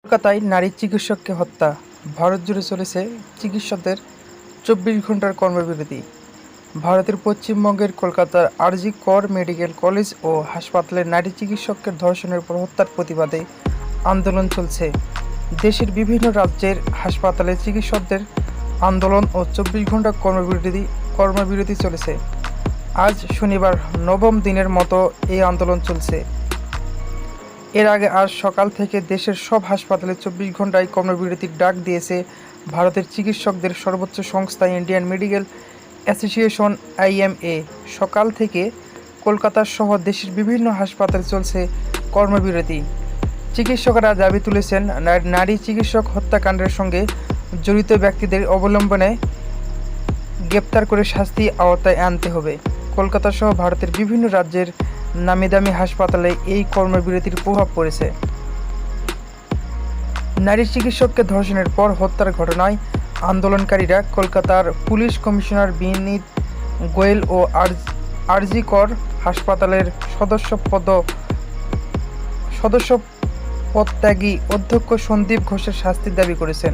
কলকাতায় নারী চিকিৎসককে হত্যা, ভারত জুড়ে চলেছে চিকিৎসকদের ২৪ ঘণ্টার কর্মবিরতি। ভারতের পশ্চিমবঙ্গের কলকাতার আরজি কর মেডিকেল কলেজ ও হাসপাতালে নারী চিকিৎসকের ধর্ষণের পর হত্যার প্রতিবাদে আন্দোলন চলছে। দেশের বিভিন্ন রাজ্যের হাসপাতালে চিকিৎসকদের আন্দোলন ও ২৪ ঘণ্টা কর্মবিরতি চলেছে। আজ শনিবার নবম দিনের মতো এই আন্দোলন চলছে। এর আগে আজ সকাল থেকে দেশের সব হাসপাতালে ২৪ ঘণ্টায় কর্মবিরতির ডাক দিয়েছে ভারতের চিকিৎসকদের সর্বোচ্চ সংস্থা ইন্ডিয়ান মেডিকেল অ্যাসোসিয়েশন IMA। সকাল থেকে কলকাতা সহ দেশের বিভিন্ন হাসপাতালে চলছে কর্মবিরতি। চিকিৎসকরা দাবি তুলেছেন নারী চিকিৎসক হত্যাকাণ্ডের সঙ্গে জড়িত ব্যক্তিদের অবলম্বনে গ্রেপ্তার করে শাস্তি আওতায় আনতে হবে। কলকাতা সহ ভারতের বিভিন্ন রাজ্যের নামিদামি হাসপাতালে এই কর্মবিরতির প্রভাব পড়েছে। নারী চিকিৎসককে ধর্ষণের পর হত্যার ঘটনায় আন্দোলনকারীরা কলকাতার পুলিশ কমিশনার বিনীত গোয়েল ও আরজি কর হাসপাতালের সদস্যপদত্যাগী অধ্যক্ষ সন্দীপ ঘোষের শাস্তির দাবি করেছেন।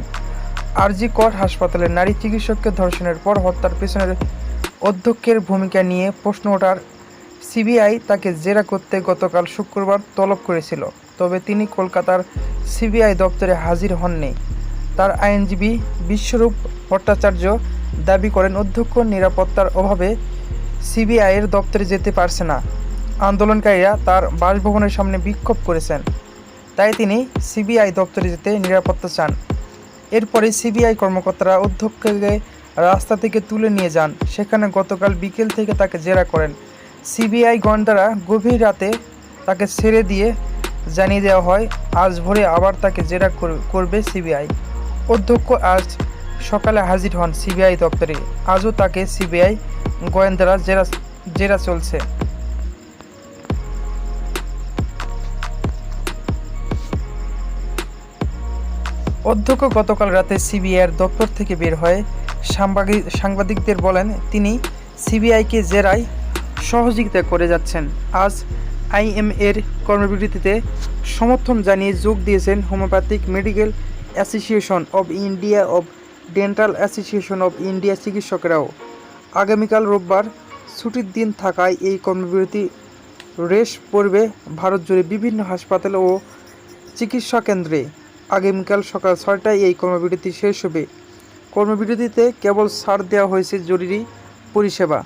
আরজি কর হাসপাতালের নারী চিকিৎসককে ধর্ষণের পর হত্যার পেছনের অধ্যক্ষের ভূমিকা নিয়ে প্রশ্ন ওঠার CBI তাকে জেরা করতে গতকাল শুক্রবার তলব করেছিল, তবে তিনি কলকাতার CBI দপ্তরে হাজির হননি। তার আইনজীবী বিশ্বরূপ ভট্টাচার্য দাবি করেন, অধ্যক্ষ নিরাপত্তার অভাবে CBI-এর দপ্তরে যেতে পারছে না। আন্দোলনকারীরা তার বাসভবনের সামনে বিক্ষোভ করেছেন, তাই তিনি CBI দপ্তরে যেতে নিরাপত্তা চান। এরপরে CBI কর্মকর্তারা অধ্যক্ষকে রাস্তা থেকে তুলে নিয়ে যান। সেখানে গতকাল বিকেল থেকে তাকে জেরা করেন। CBI গোয়েন্দারা গভীর রাতে তাকে ছেড়ে দিয়ে জানিয়ে দেওয়া হয় আজ ভোরে আবার তাকে জেরা করবে CBI। অধ্যক্ষ আজ সকালে হাজির হন CBI দপ্তরে। আজও তাকে CBI গোয়েন্দারা জেরা চলছে। অধ্যক্ষ গতকাল রাতে CBI-এর দপ্তর থেকে বের হয়ে সাংবাদিকদের বলেন, তিনি CBI-কে জেরায় সহযোগিতা করে যাচ্ছেন। আজ IMA-এর কর্মবিরতিতে সমর্থন জানিয়ে যোগ দিয়েছেন homeopathic medical association of India ও ডেন্টাল অ্যাসোসিয়েশন অব ইন্ডিয়া চিকিৎসকরাও। আগামীকাল রোববার ছুটির দিন থাকায় এই কর্মবিরতি রেশ পড়বে ভারত জুড়ে বিভিন্ন হাসপাতাল ও চিকিৎসা কেন্দ্রে। আগামীকাল সকাল ৬টায় এই কর্মবিরতি শেষ হবে। কর্মবিরতিতে কেবল ছাড় দেওয়া হয়েছে জরুরি পরিষেবা।